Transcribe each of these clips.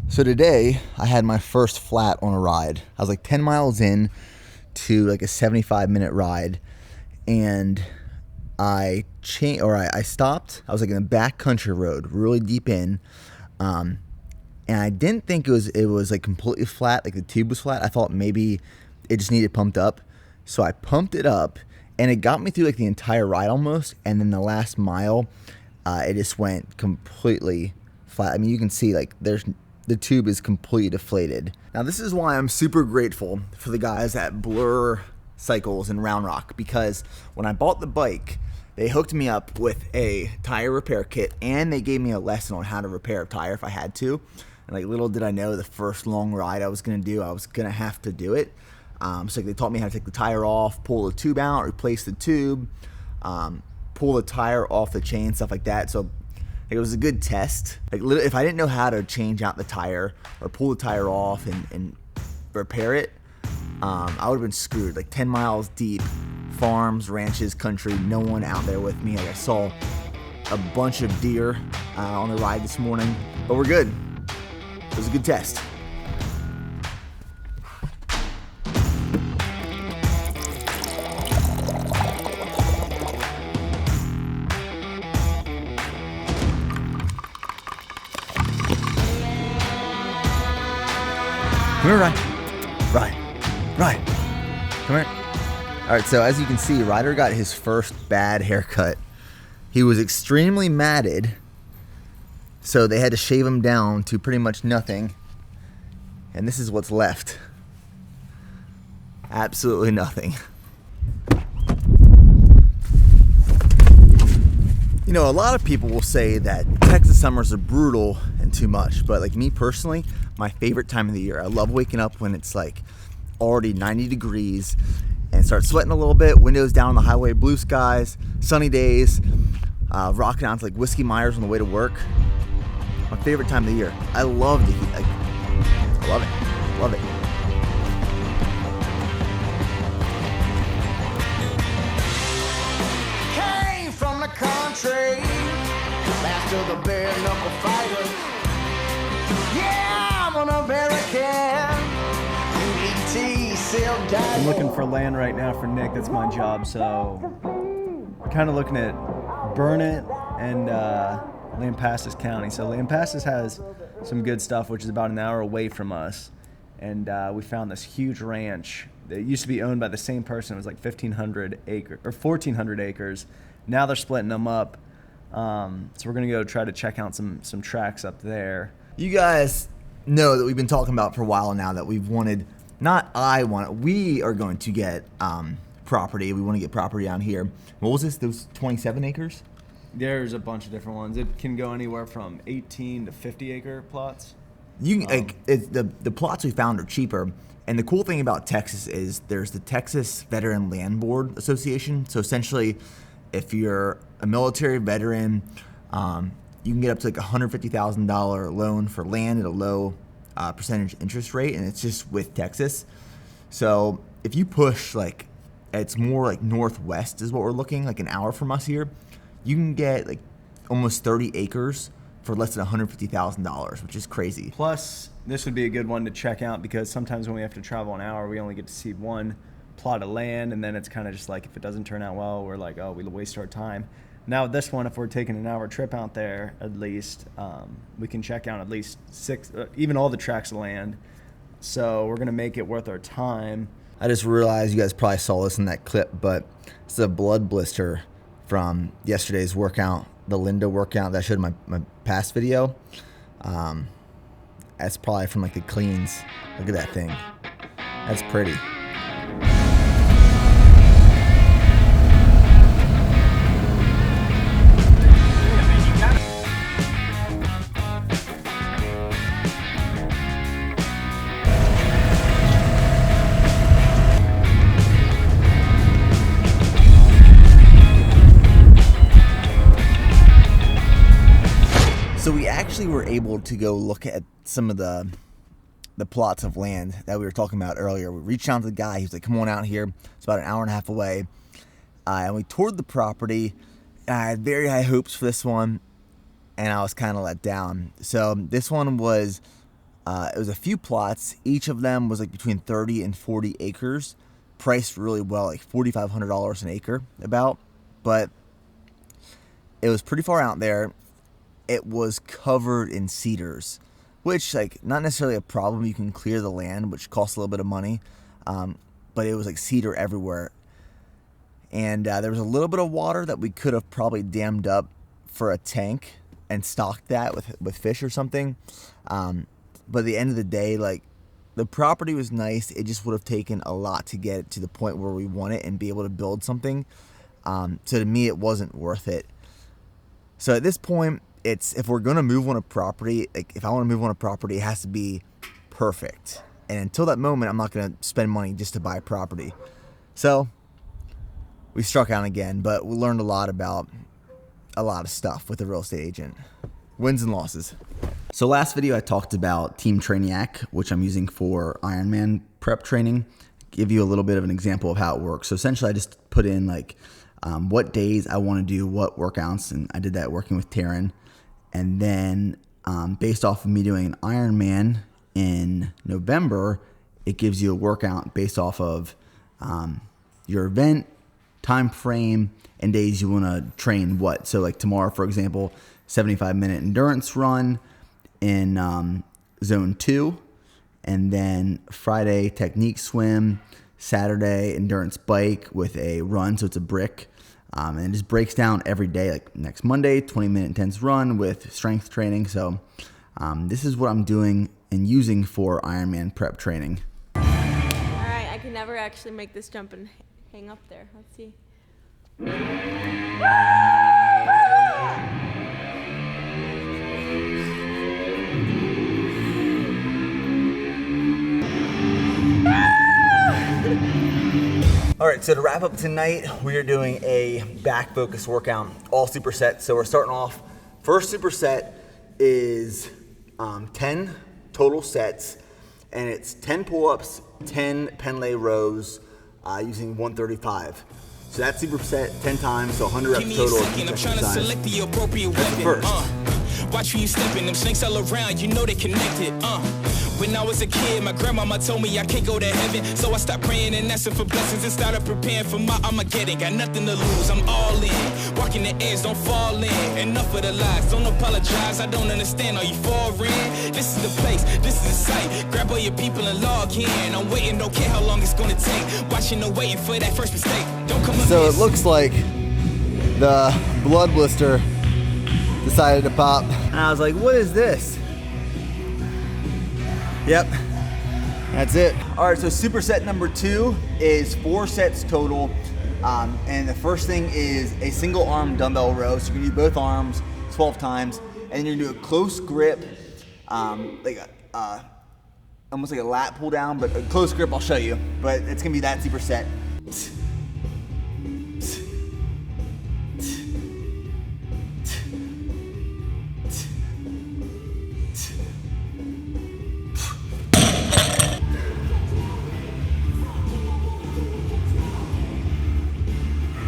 So today I had my first flat on a ride. I was like 10 miles in to like a 75-minute ride, and I stopped. I was like in a back country road, really deep in, and I didn't think it was like completely flat, like the tube was flat. I thought maybe it just needed pumped up, so I pumped it up, and it got me through like the entire ride almost. And then the last mile, it just went completely flat. I mean, you can see like the tube is completely deflated. Now this is why I'm super grateful for the guys at Blur Cycles in Round Rock, because when I bought the bike, they hooked me up with a tire repair kit, and they gave me a lesson on how to repair a tire if I had to. And like, little did I know, the first long ride I was gonna do, I was gonna have to do it. So they taught me how to take the tire off, pull the tube out, replace the tube, pull the tire off the chain, stuff like that. So it was a good test. Like, if I didn't know how to change out the tire or pull the tire off and repair it, I would have been screwed. Like 10 miles deep, farms, ranches, country, no one out there with me. Like, I saw a bunch of deer on the ride this morning, but we're good. It was a good test. Come here, Ryan. Come here. All right, so as you can see, Ryder got his first bad haircut. He was extremely matted, so they had to shave him down to pretty much nothing. And this is what's left. Absolutely nothing. You know, a lot of people will say that Texas summers are brutal and too much, but like me personally, my favorite time of the year. I love waking up when it's like already 90 degrees and start sweating a little bit, windows down on the highway, blue skies, sunny days, rocking out to like Whiskey Myers on the way to work. My favorite time of the year. I love the heat. Like, I love it. Love it. Came from the country, master the bare knuckle fighter. Yeah, I'm an American. UET, silk diamond. I'm looking for land right now for Nick. That's my job. So we're kind of looking at Burnett and Lampasas County. So Lampasas has some good stuff, which is about an hour away from us. And we found this huge ranch that used to be owned by the same person. It was like 1,500 acres or 1,400 acres. Now they're splitting them up. So we're gonna go try to check out some tracks up there. You guys know that we've been talking about for a while now that we've wanted, we are going to get property. We want to get property down here. What was this? Those 27 acres? There's a bunch of different ones. It can go anywhere from 18 to 50 acre plots. You can, the plots we found are cheaper. And the cool thing about Texas is there's the Texas Veteran Land Board Association. So essentially, if you're a military veteran, you can get up to like $150,000 loan for land at a low percentage interest rate, and it's just with Texas. So if you push, like, it's more like northwest is what we're looking, like an hour from us here, you can get like almost 30 acres for less than $150,000, which is crazy. Plus, this would be a good one to check out because sometimes when we have to travel an hour, we only get to see one plot of land, and then it's kind of just like if it doesn't turn out well, we're like, oh, we waste our time. Now this one, if we're taking an hour trip out there, at least we can check out at least 6, even all the tracts of land. So we're gonna make it worth our time. I just realized you guys probably saw this in that clip, but it's a blood blister from yesterday's workout, the Linda workout that I showed in my past video. That's probably from like the cleans. Look at that thing. That's pretty. So we actually were able to go look at some of the plots of land that we were talking about earlier. We reached out to the guy. He was like, come on out here. It's about an hour and a half away. And we toured the property. I had very high hopes for this one, and I was kind of let down. So this one was It was a few plots. Each of them was like between 30 and 40 acres, priced really well, like $4,500 an acre about. But it was pretty far out there. It was covered in cedars, which, like, not necessarily a problem. You can clear the land, which costs a little bit of money. But it was like cedar everywhere. And there was a little bit of water that we could have probably dammed up for a tank and stocked that with fish or something. But at the end of the day, like, the property was nice. It just would have taken a lot to get it to the point where we want it and be able to build something. So to me, it wasn't worth it. So at this point, if we're going to move on a property, like, if I want to move on a property, it has to be perfect. And until that moment, I'm not going to spend money just to buy property. So we struck out again, but we learned a lot about a lot of stuff with a real estate agent. Wins and losses. So last video I talked about Team Trainiac, which I'm using for Ironman prep training. Give you a little bit of an example of how it works. So essentially I just put in like what days I want to do what workouts, and I did that working with Taryn. And then based off of me doing an Ironman in November, it gives you a workout based off of your event, time frame, and days you want to train what. So like tomorrow, for example, 75-minute endurance run in zone 2, and then Friday technique swim, Saturday endurance bike with a run, so it's a brick, and it just breaks down every day. Like next Monday, 20-minute intense run with strength training. So this is what I'm doing and using for Ironman prep training. All right, I can never actually make this jump and hang up there. Let's see. All right, so to wrap up tonight, we are doing a back focus workout, all supersets. So we're starting off, first superset is 10 total sets, and it's 10 pull-ups, 10 Pendlay rows using 135. So that's superset 10 times, so 100 reps total of each exercise. That's the first. Watch you stepping, them snakes all around, you know they connected. When I was a kid, my grandmama told me I can't go to heaven, so I stopped praying and asking for blessings and started preparing for my Armageddon. Got nothing to lose, I'm all in. Walking the edge, don't fall in. Enough of the lies, don't apologize. I don't understand, are you foreign? This is the place, this is the site. Grab all your people and log in. I'm waiting, don't care how long it's gonna take. Watching and waiting for that first mistake. Don't come up. So it looks like the blood blister decided to pop. And I was like, what is this? Yep, that's it. All right, so superset number 2 is 4 sets total. And the first thing is a single arm dumbbell row. So you're gonna do both arms 12 times. And then you're gonna do a close grip, like almost like a lat pull down, but a close grip I'll show you. But it's gonna be that superset.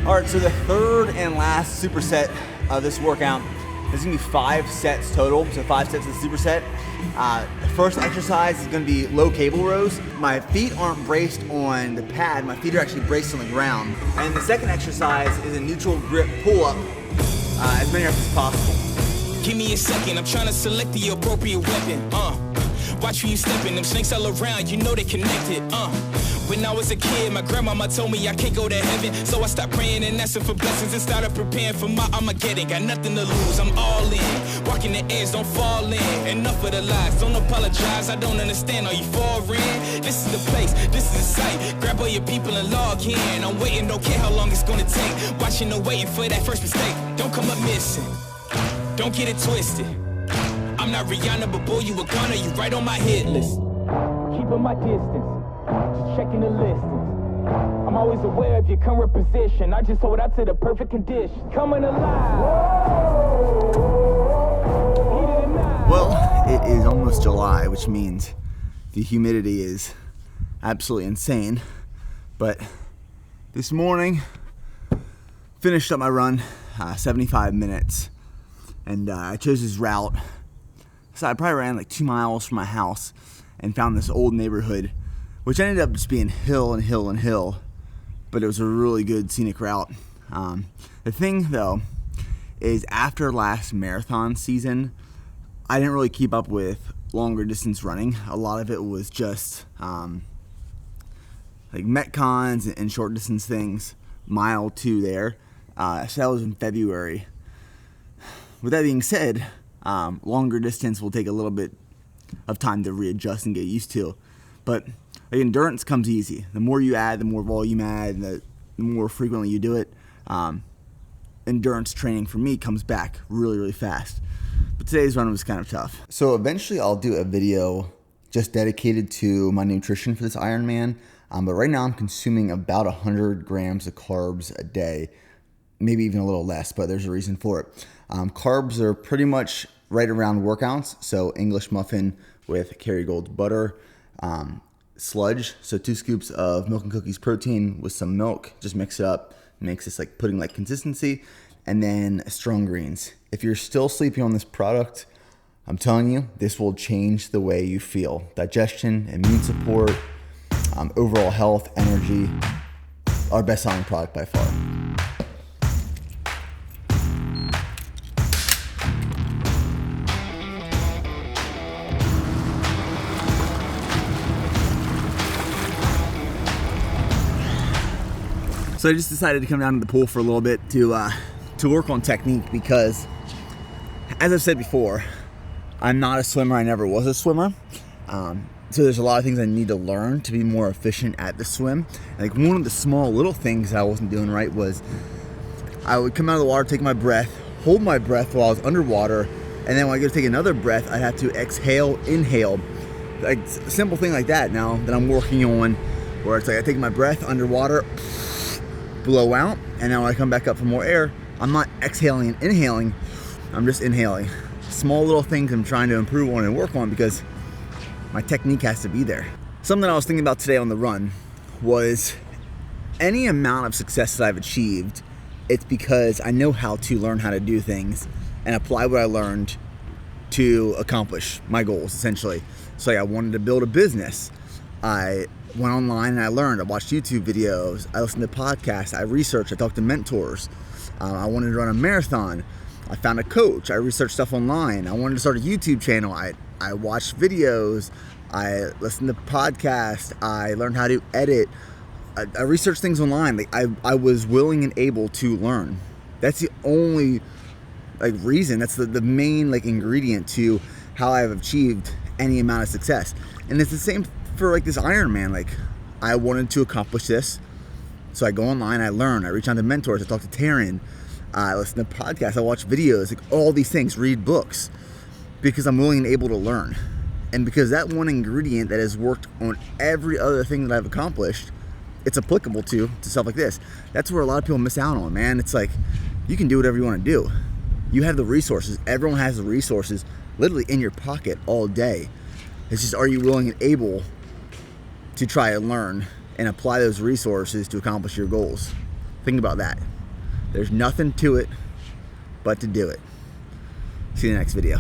All right, so the third and last superset of this workout is gonna be 5 sets total, so 5 sets of the superset. The first exercise is gonna be low cable rows. My feet aren't braced on the pad, my feet are actually braced on the ground. And the second exercise is a neutral grip pull-up, as many reps as possible. Give me a second, I'm trying to select the appropriate weapon. Watch you stepping, them snakes all around, you know they connected. When I was a kid, my grandmama told me I can't go to heaven, so I stopped praying and asking for blessings and started preparing for my Armageddon. Got nothing to lose, I'm all in. Walking the edge, don't fall in. Enough of the lies, don't apologize. I don't understand, are you foreign? This is the place, this is the site. Grab all your people and log in. I'm waiting, don't care how long it's gonna take. Watching and waiting for that first mistake. Don't come up missing, don't get it twisted. I'm not Rihanna, but boy, you a gunner, you right on my hit list. Keeping my distance, just checking the listings. I'm always aware of your current position. I just hold out to the perfect condition. Coming alive. Well, it is almost July, which means the humidity is absolutely insane. But this morning, finished up my run, 75 minutes, and I chose this route. outside. I probably ran like 2 miles from my house and found this old neighborhood, which ended up just being hill and hill and hill, but it was a really good scenic route. The thing though is, after last marathon season, I didn't really keep up with longer distance running. A lot of it was just like Metcons and short distance things, mile 2 there. So that was in February. With that being said, longer distance will take a little bit of time to readjust and get used to. But like, endurance comes easy. The more you add, the more volume add, and the more frequently you do it, endurance training for me comes back really, really fast. But today's run was kind of tough. So eventually I'll do a video just dedicated to my nutrition for this Ironman. But right now I'm consuming about 100 grams of carbs a day, maybe even a little less, but there's a reason for it. Carbs are pretty much right around work ounce. So English muffin with Kerrygold butter, sludge. So 2 scoops of milk and cookies protein with some milk, just mix it up, makes this like pudding like consistency. And then strong greens. If you're still sleeping on this product, I'm telling you, this will change the way you feel. Digestion, immune support, overall health, energy, our best selling product by far. So I just decided to come down to the pool for a little bit to work on technique, because as I've said before, I'm not a swimmer. I never was a swimmer. So there's a lot of things I need to learn to be more efficient at the swim. Like, one of the small little things that I wasn't doing right was I would come out of the water, take my breath, hold my breath while I was underwater, and then when I go to take another breath, I'd have to exhale, inhale. Like, a simple thing like that now that I'm working on, where it's like I take my breath underwater, blow out, and then when I come back up for more air, I'm not exhaling and inhaling, I'm just inhaling. Small little things I'm trying to improve on and work on, because my technique has to be there. Something I was thinking about today on the run was, any amount of success that I've achieved, it's because I know how to learn how to do things and apply what I learned to accomplish my goals, essentially. So I wanted to build a business. I went online and I learned. I watched YouTube videos. I listened to podcasts. I researched. I talked to mentors. I wanted to run a marathon. I found a coach. I researched stuff online. I wanted to start a YouTube channel. I watched videos. I listened to podcasts. I learned how to edit. I researched things online. Like, I was willing and able to learn. That's the only reason. That's the main ingredient to how I've achieved any amount of success. And it's the same for this Ironman. I wanted to accomplish this, so I go online, I learn, I reach out to mentors, I talk to Taryn, I listen to podcasts, I watch videos, all these things, read books, because I'm willing and able to learn. And because that one ingredient that has worked on every other thing that I've accomplished, it's applicable to stuff like this. That's where a lot of people miss out on, man. It's you can do whatever you want to do. You have the resources. Everyone has the resources literally in your pocket all day. It's just, are you willing and able to try and learn and apply those resources to accomplish your goals? Think about that. There's nothing to it but to do it. See you in the next video.